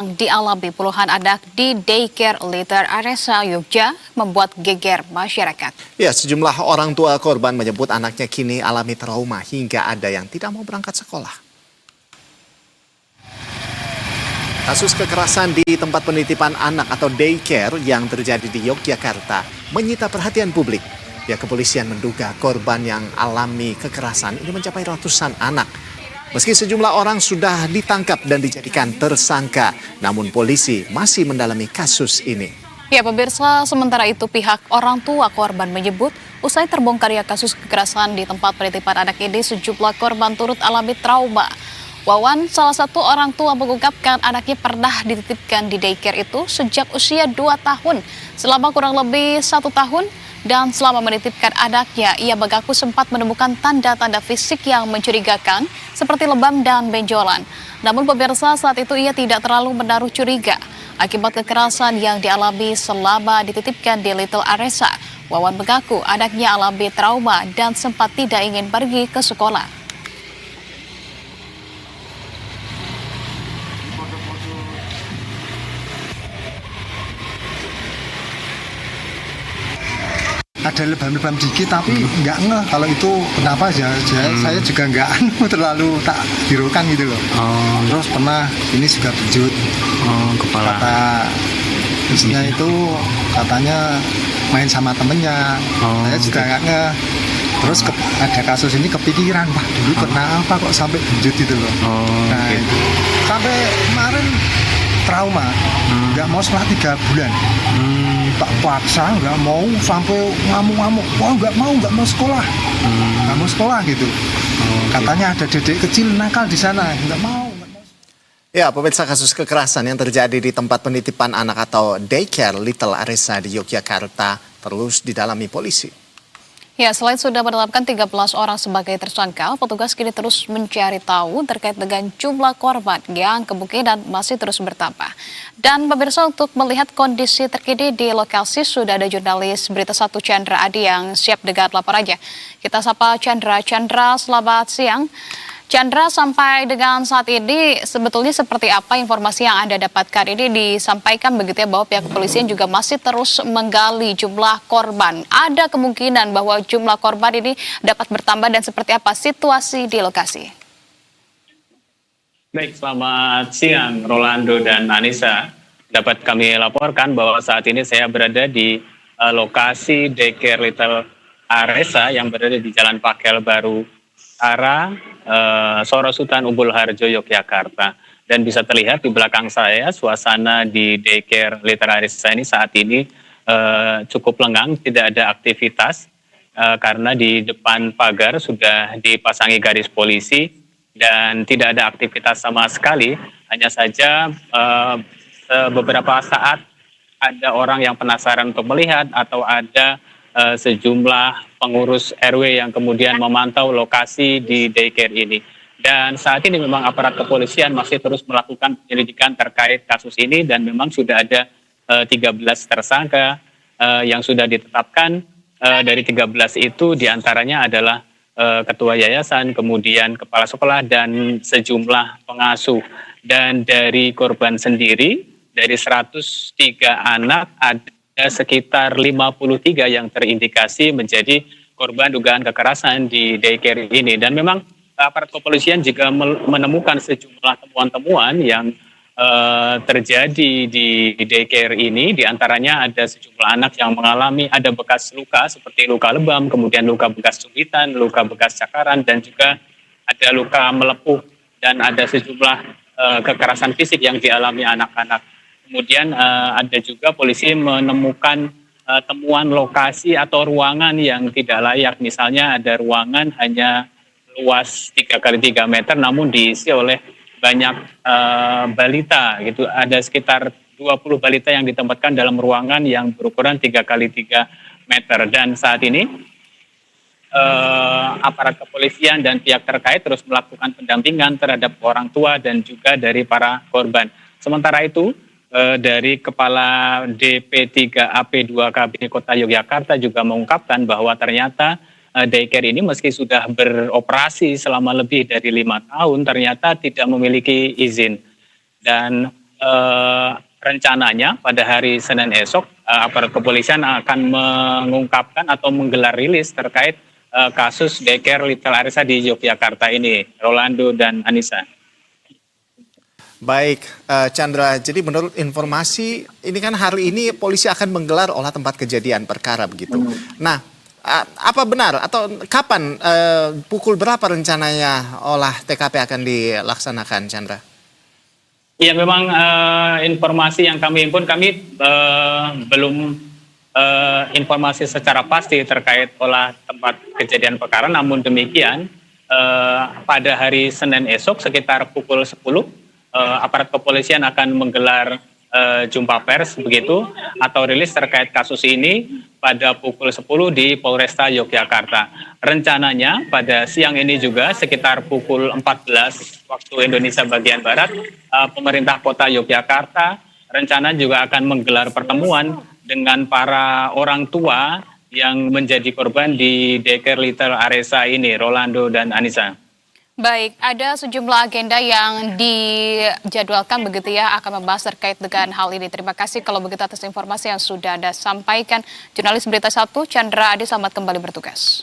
Dialami puluhan anak di daycare Liter Aresa Yogyakarta membuat geger masyarakat. Ya, sejumlah orang tua korban menyebut anaknya kini alami trauma hingga ada yang tidak mau berangkat sekolah. Kasus kekerasan di tempat penitipan anak atau daycare yang terjadi di Yogyakarta menyita perhatian publik. Pihak kepolisian menduga korban yang alami kekerasan ini mencapai ratusan anak. Meski sejumlah orang sudah ditangkap dan dijadikan tersangka, namun polisi masih mendalami kasus ini. Ya pemirsa, sementara itu pihak orang tua korban menyebut usai terbongkarnya kasus kekerasan di tempat penitipan anak ini sejumlah korban turut alami trauma. Wawan, salah satu orang tua mengungkapkan anaknya pernah dititipkan di daycare itu sejak usia 2 tahun selama kurang lebih 1 tahun. Dan selama menitipkan anaknya, ia mengaku sempat menemukan tanda-tanda fisik yang mencurigakan seperti lebam dan benjolan. Namun pemirsa, saat itu ia tidak terlalu menaruh curiga akibat kekerasan yang dialami selama dititipkan di Little Aresa. Wawan mengaku anaknya alami trauma dan sempat tidak ingin pergi ke sekolah. Ada lebam-lebam dikit tapi nggak ngeh kalau itu kenapa aja. Saya juga nggak terlalu tak hiraukan gitu loh. Terus pernah ini juga benjut kepala. Kata istrinya itu katanya main sama temennya. Saya juga nggak ngeh. Terus ada kasus ini kepikiran, wah dulu kenapa kok sampai benjut gitu loh. Nah itu. Sampai kemarin trauma, nggak mau sekolah 3 bulan. Tak paksa, nggak mau sampai ngamuk-ngamuk. Wah nggak mau sekolah, nggak mau sekolah gitu. Katanya ada dedek kecil nakal di sana, nggak mau. Ya, pemirsa, kasus kekerasan yang terjadi di tempat penitipan anak atau daycare Little Aresa di Yogyakarta terus didalami polisi. Ya, selain sudah menetapkan 13 orang sebagai tersangka, petugas kini terus mencari tahu terkait dengan jumlah korban yang kemungkinan masih terus bertambah. Dan pemirsa, untuk melihat kondisi terkini di lokasi sudah ada jurnalis Berita 1 Chandra Adi yang siap dengan laporannya. Kita sapa Chandra. Chandra, selamat siang. Chandra, sampai dengan saat ini sebetulnya seperti apa informasi yang Anda dapatkan? Ini disampaikan begitu ya bahwa pihak kepolisian juga masih terus menggali jumlah korban. Ada kemungkinan bahwa jumlah korban ini dapat bertambah dan seperti apa situasi di lokasi? Baik, selamat siang Rolando dan Anissa. Dapat kami laporkan bahwa saat ini saya berada di lokasi daycare Little Aresa yang berada di Jalan Pakel Baru arah Sorosutan Umbul Harjo, Yogyakarta. Dan bisa terlihat di belakang saya suasana di daycare Little Aresa ini saat ini cukup lengang, tidak ada aktivitas karena di depan pagar sudah dipasangi garis polisi dan tidak ada aktivitas sama sekali. Hanya saja beberapa saat ada orang yang penasaran untuk melihat atau ada sejumlah pengurus RW yang kemudian memantau lokasi di daycare ini. Dan saat ini memang aparat kepolisian masih terus melakukan penyelidikan terkait kasus ini dan memang sudah ada 13 tersangka yang sudah ditetapkan. Dari 13 itu diantaranya adalah ketua yayasan, kemudian kepala sekolah dan sejumlah pengasuh. Dan dari korban sendiri, dari 103 anak ada sekitar 53 yang terindikasi menjadi korban dugaan kekerasan di daycare ini. Dan memang aparat kepolisian juga menemukan sejumlah temuan-temuan yang terjadi di daycare ini. Di antaranya ada sejumlah anak yang mengalami ada bekas luka seperti luka lebam, kemudian luka bekas cubitan, luka bekas cakaran, dan juga ada luka melepuh dan ada sejumlah kekerasan fisik yang dialami anak-anak. Kemudian ada juga polisi menemukan temuan lokasi atau ruangan yang tidak layak. Misalnya ada ruangan hanya luas 3x3 meter namun diisi oleh banyak balita gitu. Ada sekitar 20 balita yang ditempatkan dalam ruangan yang berukuran 3x3 meter. Dan saat ini aparat kepolisian dan pihak terkait terus melakukan pendampingan terhadap orang tua dan juga dari para korban. Sementara itu dari Kepala DP3AP2KB Kota Yogyakarta juga mengungkapkan bahwa ternyata daycare ini meski sudah beroperasi selama lebih dari 5 tahun ternyata tidak memiliki izin. Dan rencananya pada hari Senin esok aparat kepolisian akan mengungkapkan atau menggelar rilis terkait kasus daycare Little Arisa di Yogyakarta ini, Rolando dan Anissa. Baik, Chandra, jadi menurut informasi ini kan hari ini polisi akan menggelar olah tempat kejadian perkara begitu. Nah, apa benar atau kapan, pukul berapa rencananya olah TKP akan dilaksanakan, Chandra? Ya, memang informasi yang kami himpun, kami belum informasi secara pasti terkait olah tempat kejadian perkara. Namun demikian, pada hari Senin esok sekitar pukul 10, aparat kepolisian akan menggelar jumpa pers begitu atau rilis terkait kasus ini pada pukul 10 di Polresta Yogyakarta. Rencananya pada siang ini juga sekitar pukul 14 waktu Indonesia bagian Barat, pemerintah kota Yogyakarta rencana juga akan menggelar pertemuan dengan para orang tua yang menjadi korban di daycare Little Arisa ini, Rolando dan Anissa. Baik, ada sejumlah agenda yang dijadwalkan begitu ya akan membahas terkait dengan hal ini. Terima kasih kalau begitu atas informasi yang sudah Anda sampaikan. Jurnalis Berita 1 Chandra Adi, selamat kembali bertugas.